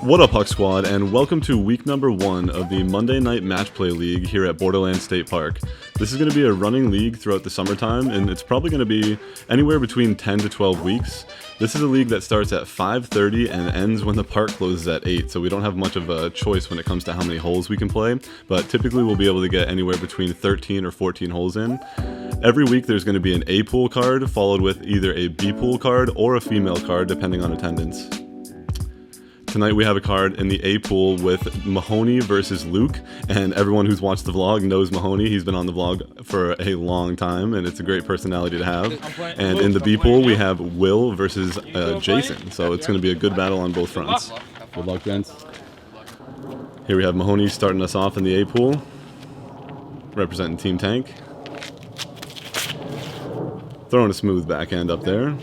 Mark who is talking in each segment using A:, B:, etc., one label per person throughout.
A: What up, Huck Squad, and welcome to week number 1 of the Monday Night Match Play League here at Borderland State Park. This is going to be a running league throughout the summertime, and it's probably going to be anywhere between 10 to 12 weeks. This is a league that starts at 5:30 and ends when the park closes at 8, so we don't have much of a choice when it comes to how many holes we can play, but typically we'll be able to get anywhere between 13 or 14 holes in. Every week there's going to be an A pool card, followed with either a B pool card or a female card, depending on attendance. Tonight we have a card in the A pool with Mahoney versus Luke, and everyone who's watched the vlog knows Mahoney. He's been on the vlog for a long time, and it's a great personality to have. And in the B pool we have Will versus Jason, so it's going to be a good battle on both fronts. Good luck, gents. Here we have Mahoney starting us off in the A pool, representing Team Tank. Throwing a smooth backhand up there.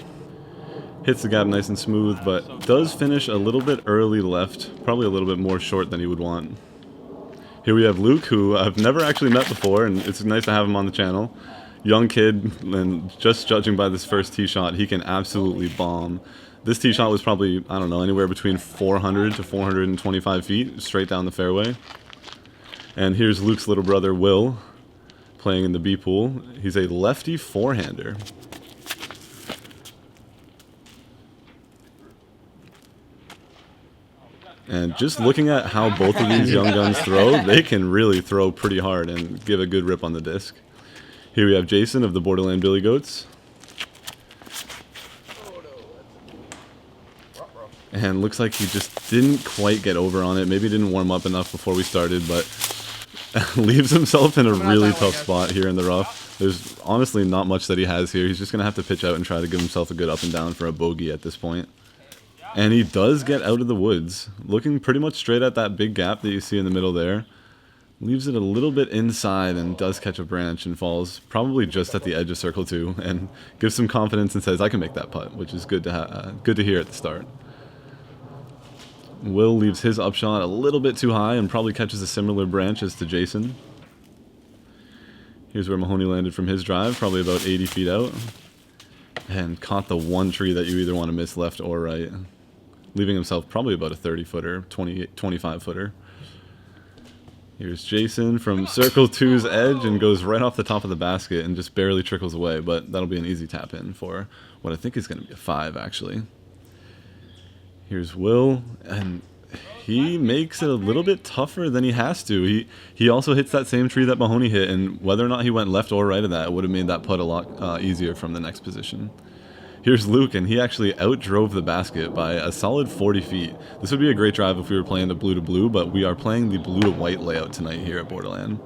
A: Hits the gap nice and smooth, but does finish a little bit early left, probably a little bit more short than he would want. Here we have Luke, who I've never actually met before, and it's nice to have him on the channel. Young kid, and just judging by this first tee shot, he can absolutely bomb. This tee shot was probably, I don't know, anywhere between 400 to 425 feet, straight down the fairway. And here's Luke's little brother, Will, playing in the B pool. He's a lefty forehander. And just looking at how both of these young guns throw, they can really throw pretty hard and give a good rip on the disc. Here we have Jason of the Borderland Billy Goats. And looks like he just didn't quite get over on it. Maybe didn't warm up enough before we started, but leaves himself in a really tough spot here in the rough. There's honestly not much that he has here. He's just going to have to pitch out and try to give himself a good up and down for a bogey at this point. And he does get out of the woods, looking pretty much straight at that big gap that you see in the middle there. Leaves it a little bit inside and does catch a branch and falls probably just at the edge of circle 2 and gives some confidence and says, I can make that putt, which is good to hear at the start. Will leaves his upshot a little bit too high and probably catches a similar branch as to Jason. Here's where Mahoney landed from his drive, probably about 80 feet out. And caught the one tree that you either want to miss left or right, leaving himself probably about a 30-footer, 25-footer. Here's Jason from Circle 2's edge and goes right off the top of the basket and just barely trickles away, but that'll be an easy tap-in for what I think is going to be a 5, actually. Here's Will, and he makes it a little bit tougher than he has to. He also hits that same tree that Mahoney hit, and whether or not he went left or right of that, it would have made that putt a lot easier from the next position. Here's Luke, and he actually outdrove the basket by a solid 40 feet. This would be a great drive if we were playing the blue to blue, but we are playing the blue to white layout tonight here at Borderland.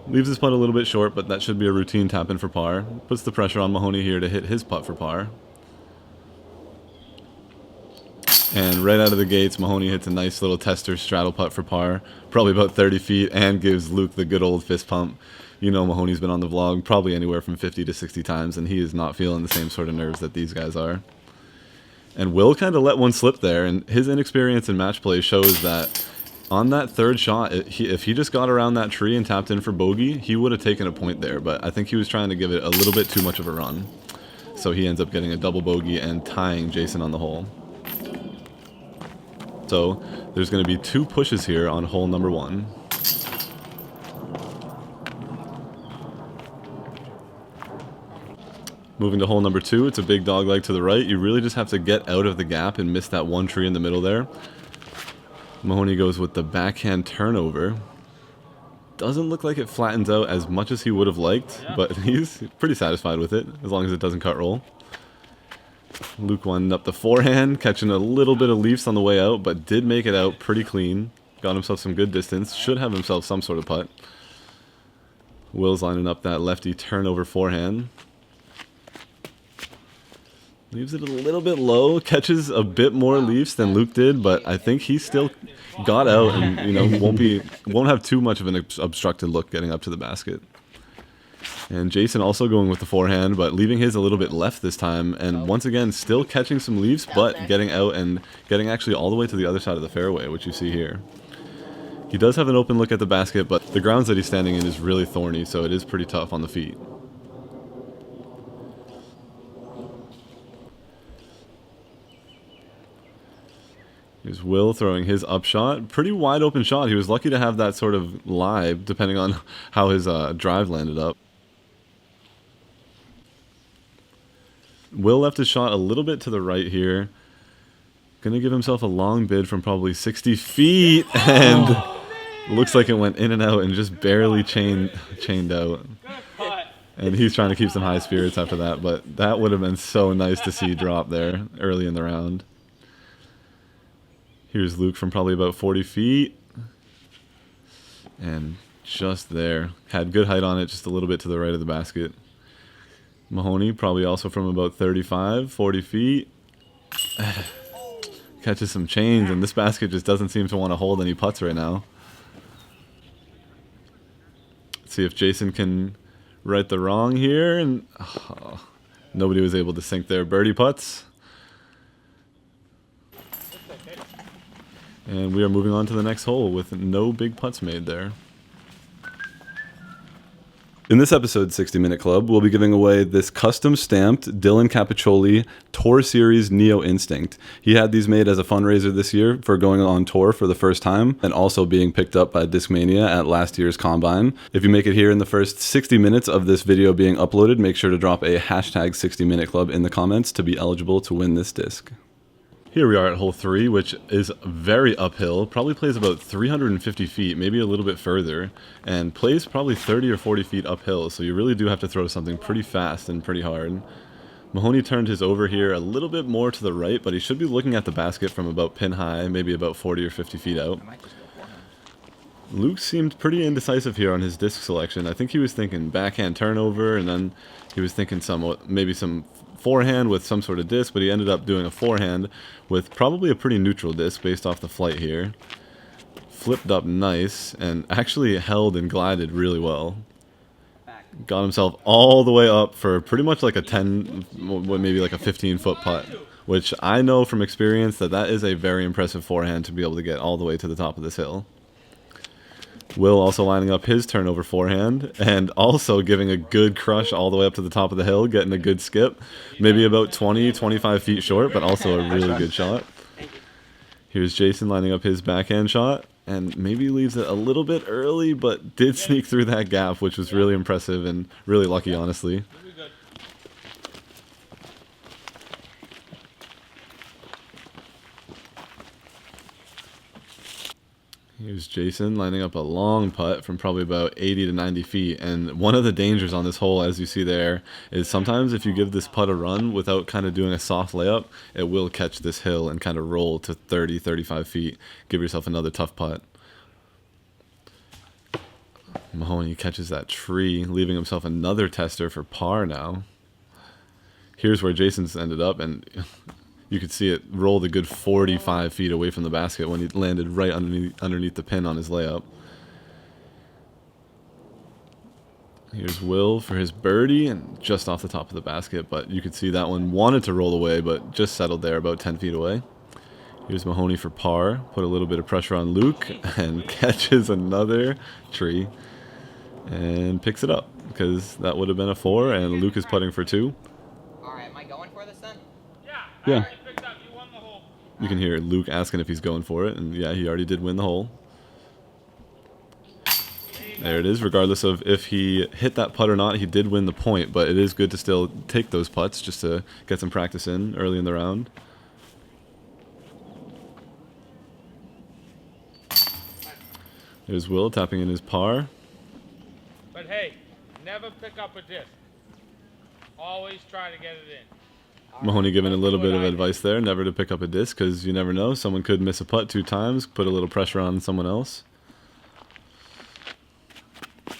A: Leaves his putt a little bit short, but that should be a routine tap-in for par. Puts the pressure on Mahoney here to hit his putt for par. And right out of the gates, Mahoney hits a nice little tester straddle putt for par, probably about 30 feet, and gives Luke the good old fist pump. You know Mahoney's been on the vlog probably anywhere from 50 to 60 times, and he is not feeling the same sort of nerves that these guys are. And Will kind of let one slip there, and his inexperience in match play shows that on that third shot, if he just got around that tree and tapped in for bogey, he would have taken a point there, but I think he was trying to give it a little bit too much of a run. So he ends up getting a double bogey and tying Jason on the hole. So there's going to be 2 pushes here on hole number 1. Moving to hole number 2, it's a big dog leg to the right. You really just have to get out of the gap and miss that one tree in the middle there. Mahoney goes with the backhand turnover. Doesn't look like it flattens out as much as he would have liked, but he's pretty satisfied with it, as long as it doesn't cut roll. Luke wound up the forehand, catching a little bit of leafs on the way out, but did make it out pretty clean. Got himself some good distance, should have himself some sort of putt. Will's lining up that lefty turnover forehand. Leaves it a little bit low, catches a bit more leafs than Luke did, but I think he still got out and won't have too much of an obstructed look getting up to the basket. And Jason also going with the forehand, but leaving his a little bit left this time, and once again still catching some leaves, but getting out and getting actually all the way to the other side of the fairway, which you see here. He does have an open look at the basket, but the grounds that he's standing in is really thorny, so it is pretty tough on the feet. Here's Will throwing his up shot. Pretty wide open shot. He was lucky to have that sort of lie, depending on how his drive landed up. Will left his shot a little bit to the right here. Gonna give himself a long bid from probably 60 feet, and looks like it went in and out and just barely chained out. And he's trying to keep some high spirits after that, but that would have been so nice to see drop there early in the round. Here's Luke from probably about 40 feet. And just there. Had good height on it, just a little bit to the right of the basket. Mahoney probably also from about 35, 40 feet. Catches some chains, and this basket just doesn't seem to want to hold any putts right now. Let's see if Jason can right the wrong here. And nobody was able to sink their birdie putts. And we are moving on to the next hole with no big putts made there. In this episode 60 Minute Club, we'll be giving away this custom stamped Dylan Capiccioli Tour Series Neo Instinct. He had these made as a fundraiser this year for going on tour for the first time, and also being picked up by Discmania at last year's Combine. If you make it here in the first 60 minutes of this video being uploaded, make sure to drop a hashtag 60 Minute Club in the comments to be eligible to win this disc. Here we are at hole 3, which is very uphill, probably plays about 350 feet, maybe a little bit further, and plays probably 30 or 40 feet uphill, so you really do have to throw something pretty fast and pretty hard. Mahoney turned his over here a little bit more to the right, but he should be looking at the basket from about pin high, maybe about 40 or 50 feet out. Luke seemed pretty indecisive here on his disc selection. I think he was thinking backhand turnover, and then he was thinking maybe some forehand with some sort of disc, but he ended up doing a forehand with probably a pretty neutral disc based off the flight here. Flipped up nice and actually held and glided really well. Got himself all the way up for pretty much like a 10, maybe like a 15-foot putt, which I know from experience that is a very impressive forehand to be able to get all the way to the top of this hill. Will also lining up his turnover forehand and also giving a good crush all the way up to the top of the hill, getting a good skip. Maybe about 20, 25 feet short, but also a really good shot. Here's Jason lining up his backhand shot and maybe leaves it a little bit early, but did sneak through that gap, which was really impressive and really lucky, honestly. Here's Jason lining up a long putt from probably about 80 to 90 feet. And one of the dangers on this hole, as you see there, is sometimes if you give this putt a run without kind of doing a soft layup, it will catch this hill and kind of roll to 30, 35 feet. Give yourself another tough putt. Mahoney catches that tree, leaving himself another tester for par now. Here's where Jason's ended up, and you could see it rolled a good 45 feet away from the basket when he landed right underneath the pin on his layup. Here's Will for his birdie and just off the top of the basket, but you could see that one wanted to roll away but just settled there about 10 feet away. Here's Mahoney for par, put a little bit of pressure on Luke and catches another tree and picks it up because that would have been a 4 and Luke is putting for 2.
B: Alright, am I going for this then?
A: Yeah. You can hear Luke asking if he's going for it, and yeah, he already did win the hole. There it is. Regardless of if he hit that putt or not, he did win the point, but it is good to still take those putts just to get some practice in early in the round. There's Will tapping in his par.
C: But hey, never pick up a disc. Always try to get it in.
A: Mahoney giving a little bit of advice there, never to pick up a disc because you never know. Someone could miss a putt 2 times, put a little pressure on someone else.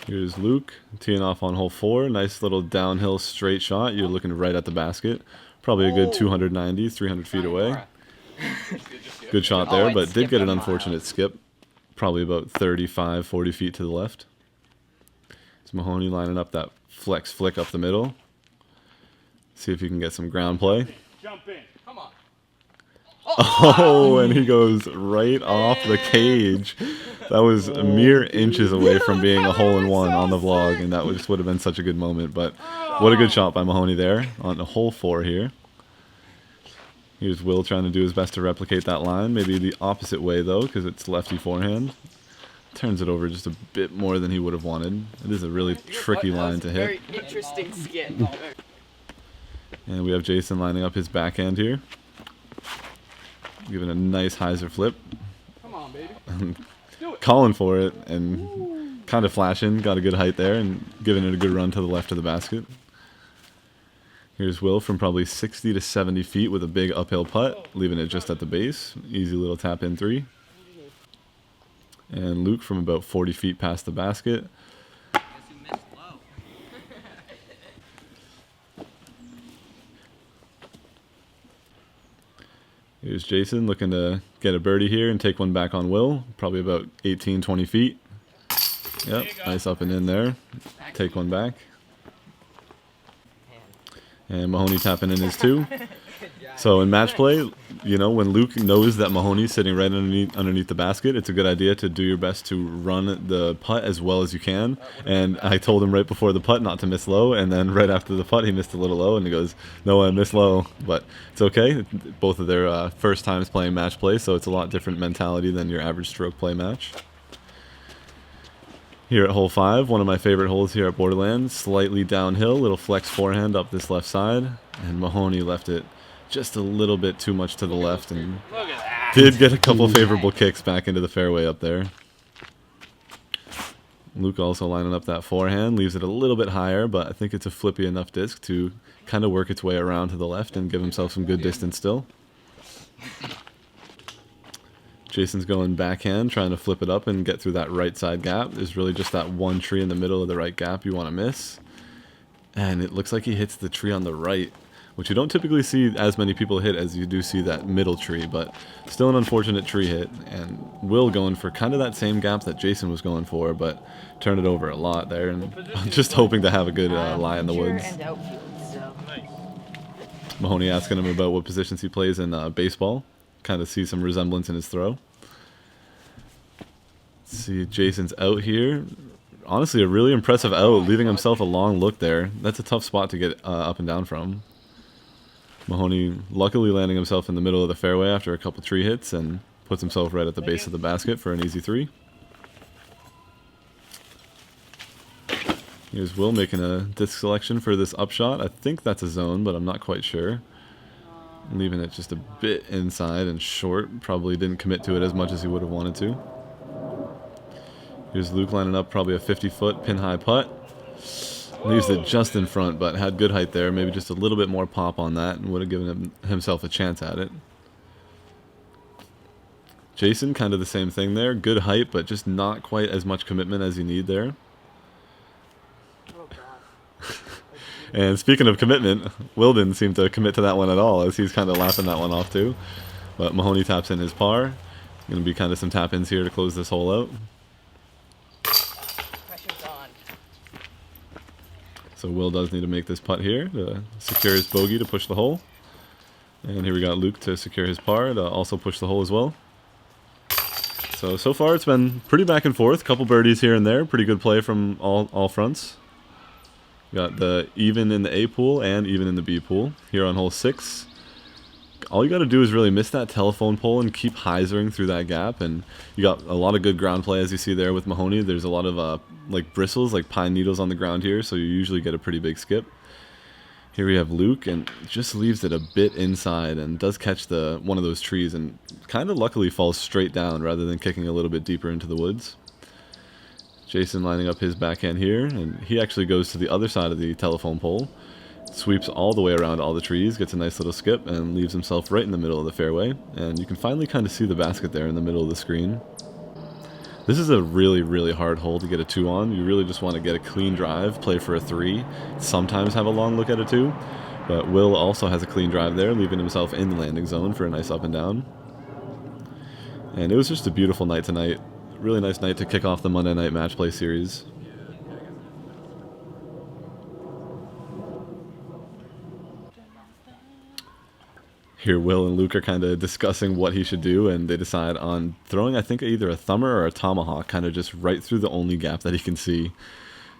A: Here's Luke teeing off on hole 4. Nice little downhill straight shot. You're looking right at the basket. Probably a good 290, 300 feet away. Good shot there, but did get an unfortunate skip. Probably about 35, 40 feet to the left. It's Mahoney lining up that flex flick up the middle. See if you can get some ground play.
C: Jump in. Come on.
A: Oh, and he goes right off the cage. That was mere inches away from being a hole-in-one on the vlog, and that just would have been such a good moment. But what a good shot by Mahoney there on hole 4 here. Here's Will trying to do his best to replicate that line. Maybe the opposite way, though, because it's lefty forehand. Turns it over just a bit more than he would have wanted. It is a really tricky line to hit.
D: Very interesting skin.
A: And we have Jason lining up his backhand here. Giving a nice hyzer flip.
D: Come on, baby.
A: Calling for it and kind of flashing. Got a good height there and giving it a good run to the left of the basket. Here's Will from probably 60 to 70 feet with a big uphill putt, leaving it just at the base. Easy little tap in 3. And Luke from about 40 feet past the basket.
B: Guess you missed low.
A: Here's Jason looking to get a birdie here and take one back on Will. Probably about 18, 20 feet. Yep, nice up and in there. Take one back. And Mahoney tapping in his 2. So in match play, you know, when Luke knows that Mahoney's sitting right underneath the basket, it's a good idea to do your best to run the putt as well as you can. And I told him right before the putt not to miss low, and then right after the putt he missed a little low, and he goes, "No, I missed low." But it's okay. Both of their first times playing match play, so it's a lot different mentality than your average stroke play match. Here at hole 5, one of my favorite holes here at Borderland, slightly downhill, little flex forehand up this left side, and Mahoney left it just a little bit too much to the left and did get a couple favorable kicks back into the fairway up there. Luke also lining up that forehand, leaves it a little bit higher, but I think it's a flippy enough disc to kind of work its way around to the left and give himself some good distance still. Jason's going backhand, trying to flip it up and get through that right side gap. There's really just that one tree in the middle of the right gap you want to miss. And it looks like he hits the tree on the right, which you don't typically see as many people hit as you do see that middle tree, but still an unfortunate tree hit. And Will going for kind of that same gap that Jason was going for, but turned it over a lot there. And just hoping to have a good lie in the woods. Mahoney asking him about what positions he plays in baseball. Kind of see some resemblance in his throw. Let's see, Jason's out here. Honestly, a really impressive out, leaving himself a long look there. That's a tough spot to get up and down from. Mahoney luckily landing himself in the middle of the fairway after a couple tree hits and puts himself right at the base of the basket for an easy 3. Here's Will making a disc selection for this upshot. I think that's a zone, but I'm not quite sure. Leaving it just a bit inside and short. Probably didn't commit to it as much as he would have wanted to. Here's Luke lining up probably a 50-foot pin-high putt. Leaves it just in front, but had good height there. Maybe just a little bit more pop on that and would have given himself a chance at it. Jason, kind of the same thing there. Good height, but just not quite as much commitment as you need there. And speaking of commitment, Will didn't seem to commit to that one at all, as he's kind of laughing that one off too. But Mahoney taps in his par. Going to be kind of some tap-ins here to close this hole out.
D: Pressure's on.
A: So Will does need to make this putt here to secure his bogey to push the hole. And here we got Luke to secure his par to also push the hole as well. So far it's been pretty back and forth. Couple birdies here and there. Pretty good play from all fronts. Got the even in the A pool and even in the B pool here on hole 6. All you got to do is really miss that telephone pole and keep hyzering through that gap, and you got a lot of good ground play as you see there with Mahoney. There's a lot of like bristles, like pine needles on the ground here, so you usually get a pretty big skip. Here we have Luke, and just leaves it a bit inside and does catch one of those trees and kind of luckily falls straight down rather than kicking a little bit deeper into the woods. Jason lining up his backhand here, and he actually goes to the other side of the telephone pole, sweeps all the way around all the trees, gets a nice little skip, and leaves himself right in the middle of the fairway. And you can finally kind of see the basket there in the middle of the screen. This is a really, really hard hole to get a 2 on. You really just want to get a clean drive, play for a 3, sometimes have a long look at a 2. But Will also has a clean drive there, leaving himself in the landing zone for a nice up and down. And it was just a beautiful night tonight. Really nice night to kick off the Monday Night Match Play series. Here Will and Luke are kind of discussing what he should do, and they decide on throwing, I think, either a thumber or a tomahawk, kind of just right through the only gap that he can see.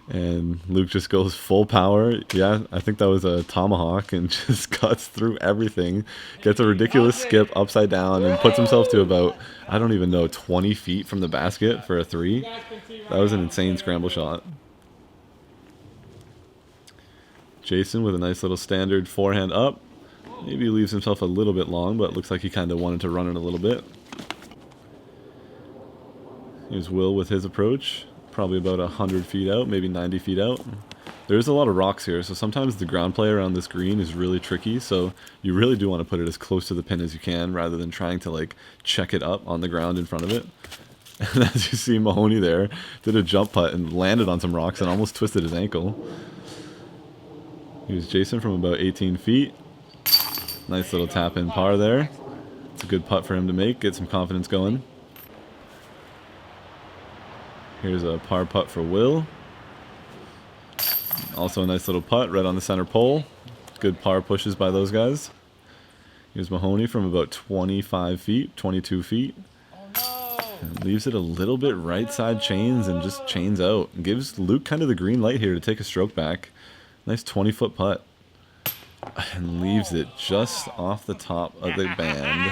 A: And Luke just goes full power. Yeah, I think that was a tomahawk and just cuts through everything. Gets a ridiculous skip upside down and puts himself to about, I don't even know, 20 feet from the basket for a 3. That was an insane scramble shot. Jason with a nice little standard forehand up. Maybe he leaves himself a little bit long, but it looks like he kind of wanted to run it a little bit. Here's Will with his approach. Probably about 100 feet out, maybe 90 feet out. There's a lot of rocks here, so sometimes the ground play around this green is really tricky, so you really do want to put it as close to the pin as you can rather than trying to like check it up on the ground in front of it. And as you see, Mahoney there did a jump putt and landed on some rocks and almost twisted his ankle. Here's Jason from about 18 feet. Nice little tap in par there. It's a good putt for him to make, get some confidence going. Here's a par putt for Will. Also a nice little putt right on the center pole. Good par pushes by those guys. Here's Mahoney from about 25 feet, 22 feet. And leaves it a little bit right side chains and just chains out. Gives Luke kind of the green light here to take a stroke back. Nice 20-foot putt. And leaves it just off the top of the band.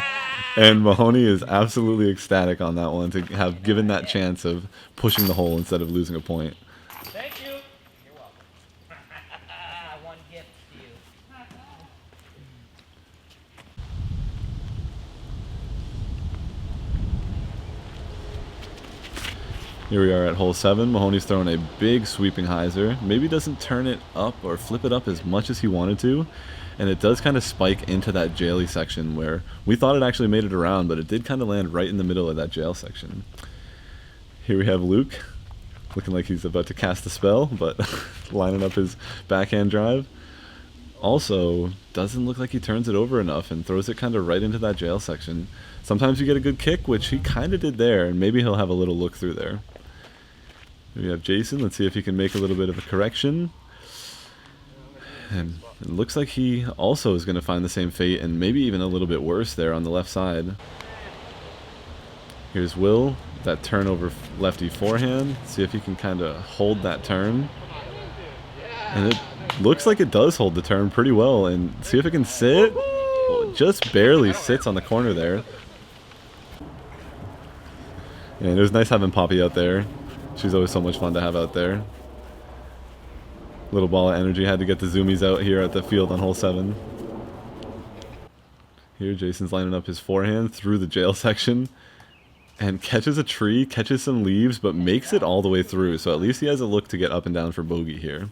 A: And Mahoney is absolutely ecstatic on that one to have given that chance of pushing the hole instead of losing a point.
C: Thank you.
B: You're welcome. One gift to you.
A: Here we are at hole 7. Mahoney's throwing a big sweeping hyzer. Maybe doesn't turn it up or flip it up as much as he wanted to. And it does kind of spike into that jaily section where we thought it actually made it around, but it did kind of land right in the middle of that jail section. Here we have Luke, looking like he's about to cast a spell, but lining up his backhand drive. Also, doesn't look like he turns it over enough and throws it kind of right into that jail section. Sometimes you get a good kick, which he kind of did there, and maybe he'll have a little look through there. Here we have Jason. Let's see if he can make a little bit of a correction. And it looks like he also is going to find the same fate and maybe even a little bit worse there on the left side. Here's Will, that turn over lefty forehand. See if he can kind of hold that turn. And it looks like it does hold the turn pretty well. And see if it can sit. Well, it just barely sits on the corner there. And it was nice having Poppy out there. She's always so much fun to have out there. Little ball of energy. Had to get the zoomies out here at the field on hole 7. Here Jason's lining up his forehand through the jail section and catches a tree, catches some leaves, but makes it all the way through. So at least he has a look to get up and down for bogey here.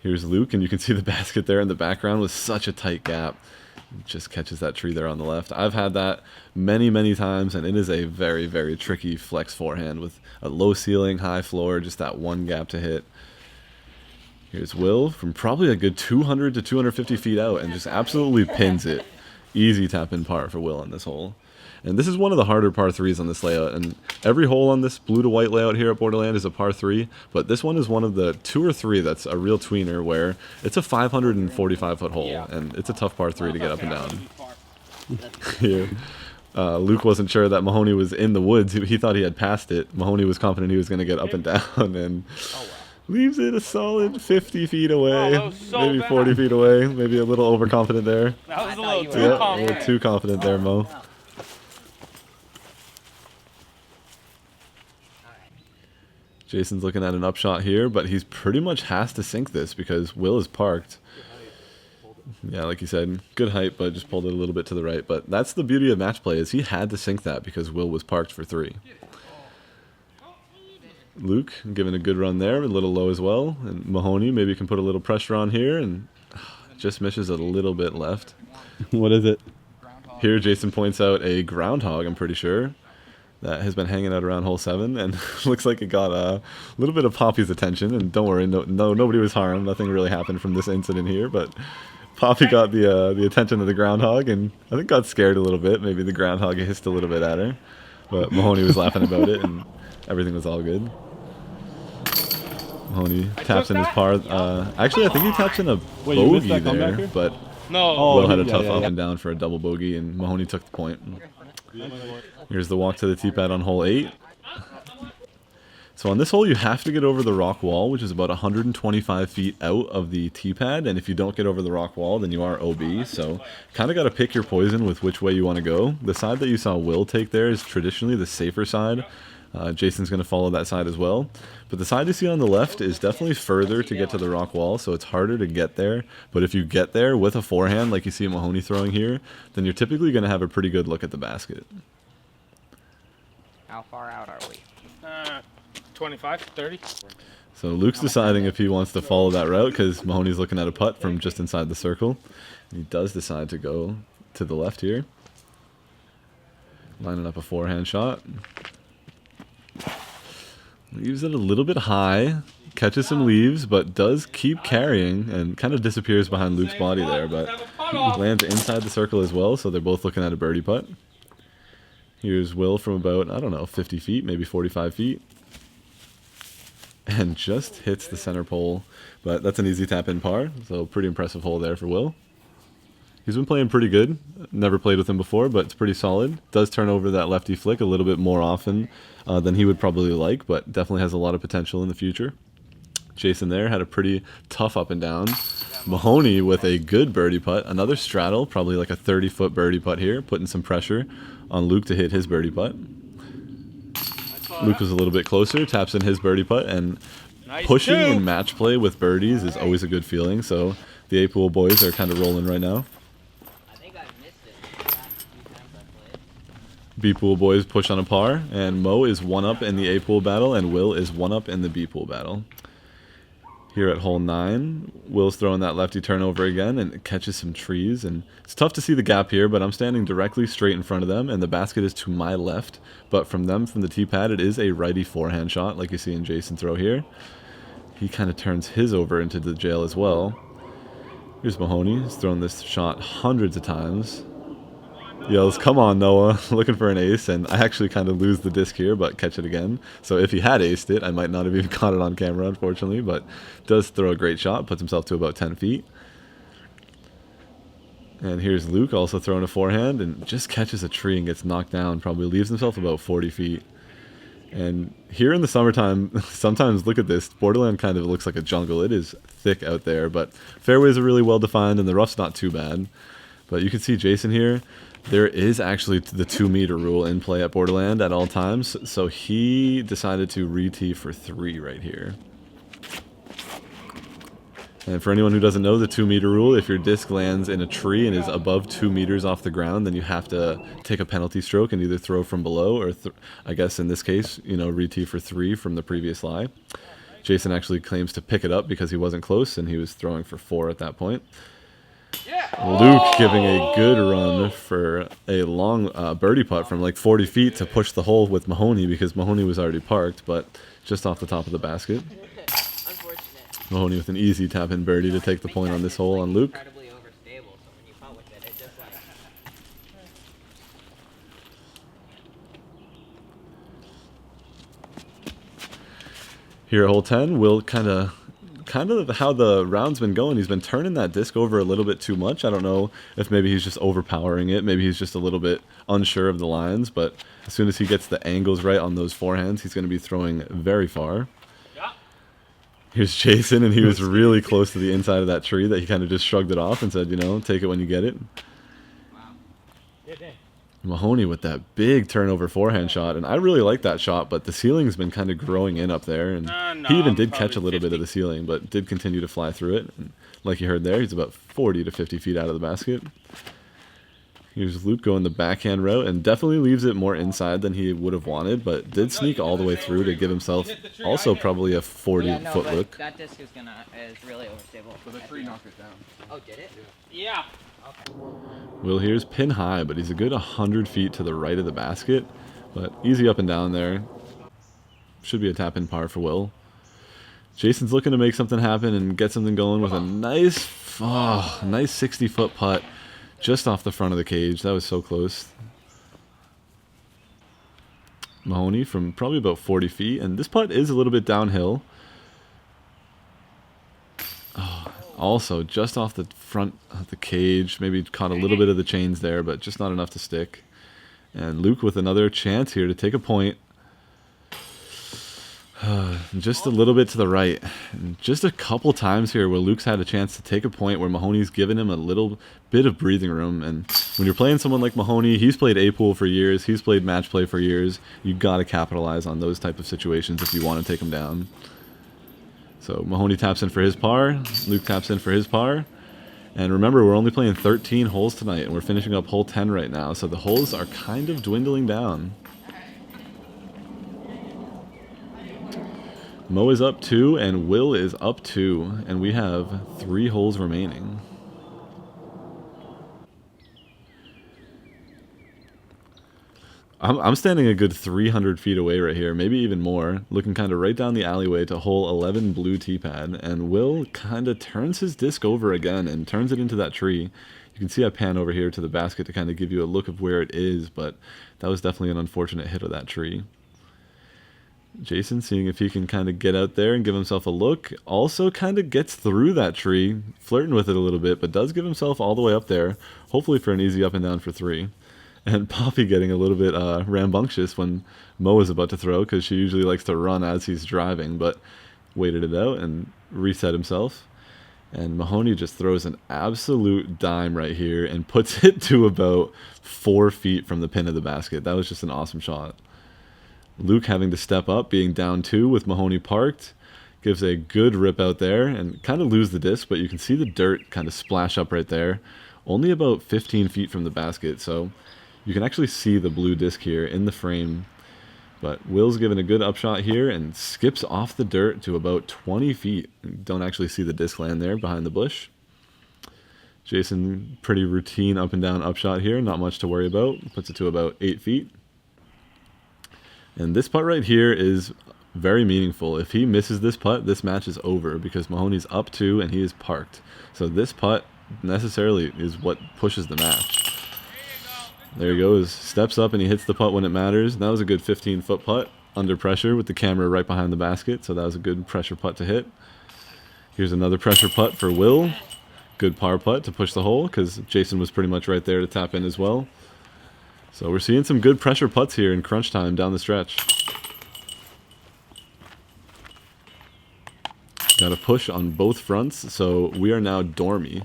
A: Here's Luke, and you can see the basket there in the background with such a tight gap. Just catches that tree there on the left. I've had that many, many times, and it is a very, very tricky flex forehand with a low ceiling, high floor, just that one gap to hit. Here's Will from probably a good 200 to 250 feet out and just absolutely pins it. Easy tap in par for Will on this hole. And this is one of the harder par 3s on this layout. And every hole on this blue to white layout here at Borderland is a par 3. But this one is one of the 2 or 3 that's a real tweener where it's a 545-foot hole. And it's a tough par 3 to get up and down. Here. Luke wasn't sure that Mahoney was in the woods. He thought he had passed it. Mahoney was confident he was going to get up and down. And leaves it a solid 50 feet away, maybe 40 feet away, maybe a little overconfident there.
C: That was a little too
A: Yeah, a
C: confident.
A: little too confident there, Mo. Jason's looking at an upshot here, but he's pretty much has to sink this because Will is parked. Yeah, like you said, good height, but just pulled it a little bit to the right. But that's the beauty of match play is he had to sink that because Will was parked for 3. Luke giving a good run there, a little low as well. And Mahoney maybe can put a little pressure on here and just misses a little bit left. What is it? Here Jason points out a groundhog, I'm pretty sure, that has been hanging out around hole 7 and looks like it got a little bit of Poppy's attention. And don't worry, nobody was harmed. Nothing really happened from this incident here, but Poppy got the attention of the groundhog and I think got scared a little bit. Maybe the groundhog hissed a little bit at her, but Mahoney was laughing about it and everything was all good. Mahoney taps in his par. Actually, I think he taps in a bogey there, but Will had a tough up and down for a double bogey, and Mahoney took the point. Here's the walk to the tee pad on hole 8. So on this hole, you have to get over the rock wall, which is about 125 feet out of the tee pad. And if you don't get over the rock wall, then you are OB. So kind of got to pick your poison with which way you want to go. The side that you saw Will take there is traditionally the safer side. Jason's going to follow that side as well. But the side you see on the left is definitely further to get to the rock wall, so it's harder to get there. But if you get there with a forehand, like you see Mahoney throwing here, then you're typically going to have a pretty good look at the basket.
D: How far out are we?
C: 25, 30.
A: So Luke's deciding if he wants to follow that route because Mahoney's looking at a putt from just inside the circle. He does decide to go to the left here. Lining up a forehand shot. Leaves it a little bit high. Catches some leaves, but does keep carrying and kind of disappears behind Luke's body there. But he lands inside the circle as well, so they're both looking at a birdie putt. Here's Will from about, I don't know, 50 feet, maybe 45 feet. And just hits the center pole. But that's an easy tap-in par, so pretty impressive hole there for Will. He's been playing pretty good. Never played with him before, but it's pretty solid. Does turn over that lefty flick a little bit more often than he would probably like, but definitely has a lot of potential in the future. Jason there had a pretty tough up and down. Mahoney with a good birdie putt. Another straddle, probably like a 30-foot birdie putt here, putting some pressure on Luke to hit his birdie putt. Luke was a little bit closer, taps in his birdie putt, and pushing in match play with birdies is always a good feeling, so the 8 Pool boys are kind of rolling right now.
D: I think I missed it the last few times I played.
A: B Pool boys push on a par, and Mo is 1 up in the A Pool battle, and Will is 1 up in the B Pool battle. Here at hole 9, Will's throwing that lefty turnover again, and it catches some trees, and it's tough to see the gap here, but I'm standing directly straight in front of them, and the basket is to my left, but from the tee pad, it is a righty forehand shot, like you see in Jason throw here. He kind of turns his over into the jail as well. Here's Mahoney. He's thrown this shot hundreds of times. Yells, "Come on, Noah," looking for an ace, and I actually kind of lose the disc here, but catch it again. So if he had aced it, I might not have even caught it on camera, unfortunately, but does throw a great shot, puts himself to about 10 feet. And here's Luke also throwing a forehand, and just catches a tree and gets knocked down, probably leaves himself about 40 feet. And here in the summertime, sometimes look at this, Borderland kind of looks like a jungle. It is thick out there, but fairways are really well defined, and the rough's not too bad. But you can see Jason here. There is actually the 2-meter rule in play at Borderland at all times, so he decided to re-tee for 3 right here. And for anyone who doesn't know the 2-meter rule, if your disc lands in a tree and is above 2 meters off the ground, then you have to take a penalty stroke and either throw from below or, I guess in this case, re-tee for 3 from the previous lie. Jason actually claims to pick it up because he wasn't close and he was throwing for 4 at that point. Luke giving a good run for a long birdie putt from like 40 feet to push the hole with Mahoney because Mahoney was already parked, but just off the top of the basket.
D: Unfortunate.
A: Mahoney with an easy tap-in birdie to take the point on this hole on Luke.
D: Incredibly overstable, so when you putt with it, it just like...
A: Here at hole 10, Will kind of how the round's been going. He's been turning that disc over a little bit too much. I don't know if maybe he's just overpowering it. Maybe he's just a little bit unsure of the lines, but as soon as he gets the angles right on those forehands, he's going to be throwing very far. Here's Jason, and he was really close to the inside of that tree that he kind of just shrugged it off and said, take it when you get it. Mahoney with that big turnover forehand shot, and I really like that shot, but the ceiling's been kind of growing in up there, and he even did catch a little bit of the ceiling, but did continue to fly through it. And like you heard there, he's about 40 to 50 feet out of the basket. Here's Luke going the backhand route, and definitely leaves it more inside than he would have wanted, but did sneak all the way through to give himself also probably a 40-foot look.
D: That disc is really overstable.
E: So the tree knocked it down.
D: Oh, did it?
C: Yeah.
D: Okay.
A: Will here's pin high, but he's a good 100 feet to the right of the basket, but easy up and down there. Should be a tap-in par for Will. Jason's looking to make something happen and get something going with a nice 60-foot putt just off the front of the cage. That was so close. Mahoney from probably about 40 feet, and this putt is a little bit downhill. Also, just off the front of the cage, maybe caught a little bit of the chains there, but just not enough to stick. And Luke with another chance here to take a point. Just a little bit to the right. Just a couple times here where Luke's had a chance to take a point where Mahoney's given him a little bit of breathing room. And when you're playing someone like Mahoney, he's played A-pool for years. He's played match play for years. You got to capitalize on those type of situations if you want to take him down. So Mahoney taps in for his par. Luke taps in for his par. And remember, we're only playing 13 holes tonight, and we're finishing up hole 10 right now. So the holes are kind of dwindling down. Mo is up 2 and Will is up 2, and we have 3 holes remaining. I'm standing a good 300 feet away right here, maybe even more, looking kind of right down the alleyway to hole 11 blue tee pad, and Will kind of turns his disc over again and turns it into that tree. You can see I pan over here to the basket to kind of give you a look of where it is, but that was definitely an unfortunate hit of that tree. Jason seeing if he can kind of get out there and give himself a look. Also kind of gets through that tree, flirting with it a little bit, but does give himself all the way up there, hopefully for an easy up and down for 3. And Poppy getting a little bit rambunctious when Mo is about to throw, because she usually likes to run as he's driving, but waited it out and reset himself. And Mahoney just throws an absolute dime right here and puts it to about 4 feet from the pin of the basket. That was just an awesome shot. Luke having to step up, being down 2 with Mahoney parked, gives a good rip out there and kind of lose the disc, but you can see the dirt kind of splash up right there, only about 15 feet from the basket, so you can actually see the blue disc here in the frame. But Will's given a good upshot here and skips off the dirt to about 20 feet. Don't actually see the disc land there behind the bush. Jason, pretty routine up and down upshot here, not much to worry about. Puts it to about 8 feet. And this putt right here is very meaningful. If he misses this putt, this match is over because Mahoney's up 2 and he is parked. So this putt necessarily is what pushes the match. There he goes, steps up and he hits the putt when it matters. That was a good 15-foot putt under pressure with the camera right behind the basket, so that was a good pressure putt to hit. Here's another pressure putt for Will. Good par putt to push the hole because Jason was pretty much right there to tap in as well. So we're seeing some good pressure putts here in crunch time down the stretch. Got a push on both fronts, so we are now dormy.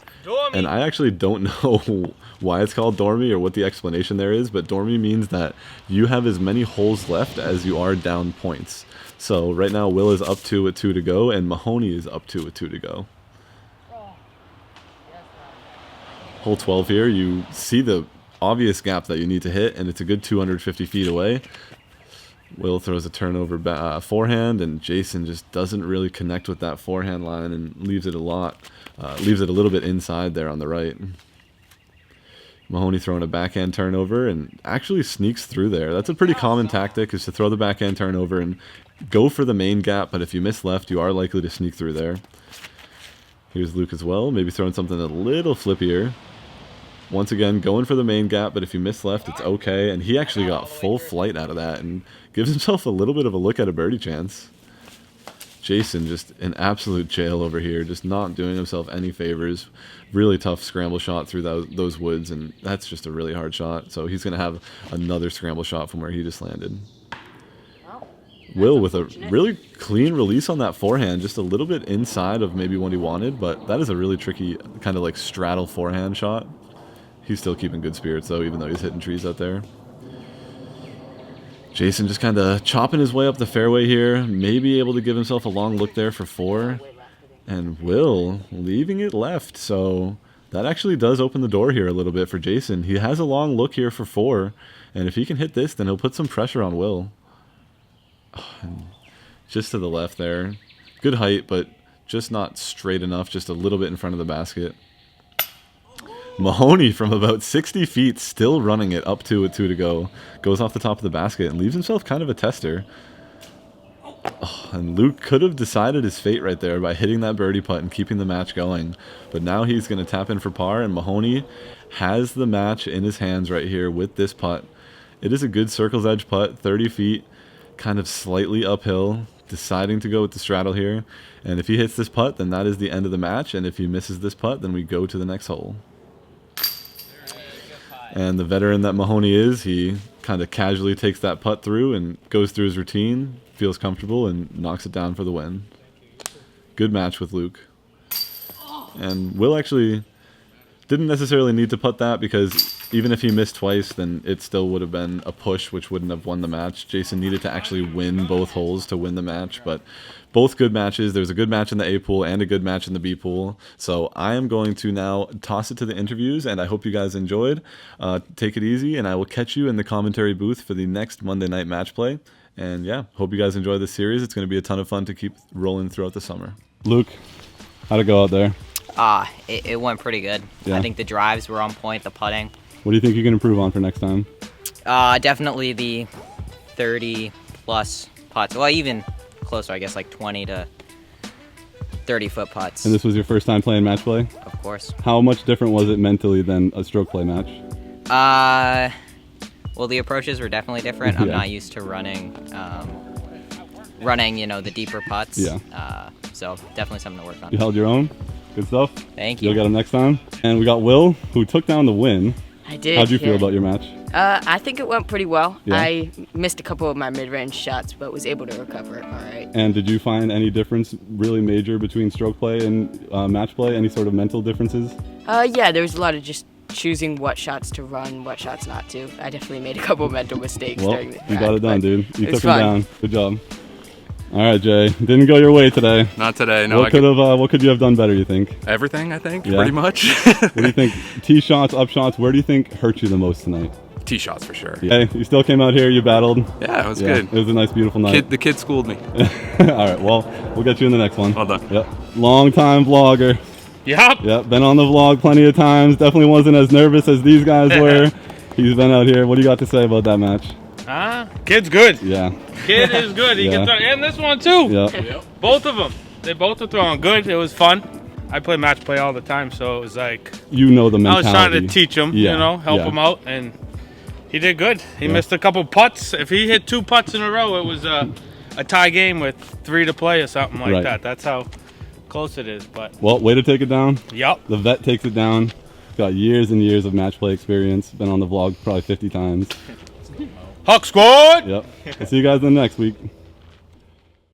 A: And I actually don't know why it's called dormy or what the explanation there is, but dormy means that you have as many holes left as you are down points. So right now Will is up 2 with 2 to go, and Mahoney is up 2 with 2 to go. Hole 12 here, you see the obvious gap that you need to hit, and it's a good 250 feet away. Will throws a turnover forehand, and Jason just doesn't really connect with that forehand line and leaves it a little bit inside there on the right. Mahoney throwing a backhand turnover and actually sneaks through there. That's a pretty common tactic, is to throw the backhand turnover and go for the main gap, but if you miss left, you are likely to sneak through there. Here's Luke as well, maybe throwing something a little flippier. Once again, going for the main gap, but if you miss left, it's okay. And he actually got full flight out of that and gives himself a little bit of a look at a birdie chance. Jason just in absolute jail over here, just not doing himself any favors. Really tough scramble shot through those woods, and that's just a really hard shot. So he's going to have another scramble shot from where he just landed. Will with a really clean release on that forehand, just a little bit inside of maybe what he wanted, but that is a really tricky kind of like straddle forehand shot. He's still keeping good spirits, though, even though he's hitting trees out there. Jason just kind of chopping his way up the fairway here. Maybe able to give himself a long look there for 4. And Will leaving it left. So that actually does open the door here a little bit for Jason. He has a long look here for 4. And if he can hit this, then he'll put some pressure on Will. And just to the left there. Good height, but just not straight enough. Just a little bit in front of the basket. Mahoney from about 60 feet still running it up 2 with 2 to go. Goes off the top of the basket and leaves himself kind of a tester. Oh, and Luke could have decided his fate right there by hitting that birdie putt and keeping the match going. But now he's going to tap in for par, and Mahoney has the match in his hands right here with this putt. It is a good circle's edge putt, 30 feet, kind of slightly uphill, deciding to go with the straddle here. And if he hits this putt, then that is the end of the match. And if he misses this putt, then we go to the next hole. And the veteran that Mahoney is, he kind of casually takes that putt through and goes through his routine, feels comfortable and knocks it down for the win. Good match with Luke. And Will actually didn't necessarily need to putt that because even if he missed twice, then it still would have been a push, which wouldn't have won the match. Jason needed to actually win both holes to win the match, but both good matches. There's a good match in the A pool and a good match in the B pool. So I am going to now toss it to the interviews, and I hope you guys enjoyed. Take it easy, and I will catch you in the commentary booth for the next Monday night match play. And yeah, hope you guys enjoy this series. It's going to be a ton of fun to keep rolling throughout the summer. Luke, how'd it go out there?
D: It went pretty good.
A: Yeah.
D: I think the drives were on point, the putting.
A: What do you think you can improve on for next time?
D: Definitely the 30-plus putts. Well, even closer, I guess, like 20 to 30-foot putts.
A: And this was your first time playing match play?
D: Of course.
A: How much different was it mentally than a stroke play match?
D: Well, the approaches were definitely different. I'm not used to running, the deeper putts.
A: Yeah.
D: So definitely something to work on.
A: You held your own? Good stuff?
D: Thank you.
A: You'll get him next time. And we got Will, who took down the win.
E: I did.
A: How'd you feel about your match?
E: I think it went pretty well.
A: Yeah.
E: I missed a couple of my mid-range shots, but was able to recover it all right.
A: And did you find any difference really major between stroke play and match play? Any sort of mental differences?
E: Yeah, there was a lot of just choosing what shots to run, what shots not to. I definitely made a couple of mental mistakes during the
A: you got it done, dude. You took him
E: fun.
A: down. Good job. All right, Jay. Didn't go your way today.
F: Not today. No.
A: What could you have done better, you think?
F: Everything, I think,
A: Yeah.
F: pretty much.
A: What do you think? Tee shots, up shots, where do you think hurt you the most tonight?
F: Tee shots for sure.
A: Hey, you still came out here, you battled.
F: Yeah, it was
A: Yeah,
F: good.
A: It was a nice, beautiful night.
F: The kid schooled me.
A: All right, well, we'll get you in the next one.
F: Well done.
A: Yep. Long time vlogger.
C: Yup.
A: Yep, been on the vlog plenty of times. Definitely wasn't as nervous as these guys were. He's been out here. What do you got to say about that match?
C: Kid's good.
A: Yeah.
C: Kid is good. He
A: Yeah.
C: can throw, and this one too.
A: Yeah.
C: Both of them. They both were throwing good. It was fun. I play match play all the time, so it was like
A: You know the
C: I
A: mentality.
C: was trying to teach him,
A: Yeah,
C: help
A: yeah.
C: him out, and he did good. He
A: Yeah.
C: missed a couple putts. If he hit 2 putts in a row, it was a tie game with 3 to play or something like
A: Right.
C: that. That's how close it is. But
A: Well, way to take it down.
C: yup.
A: The vet takes it down. Got years and years of match play experience. Been on the vlog probably 50 times.
C: Huck squad.
A: Yep. I'll see you guys in the next week.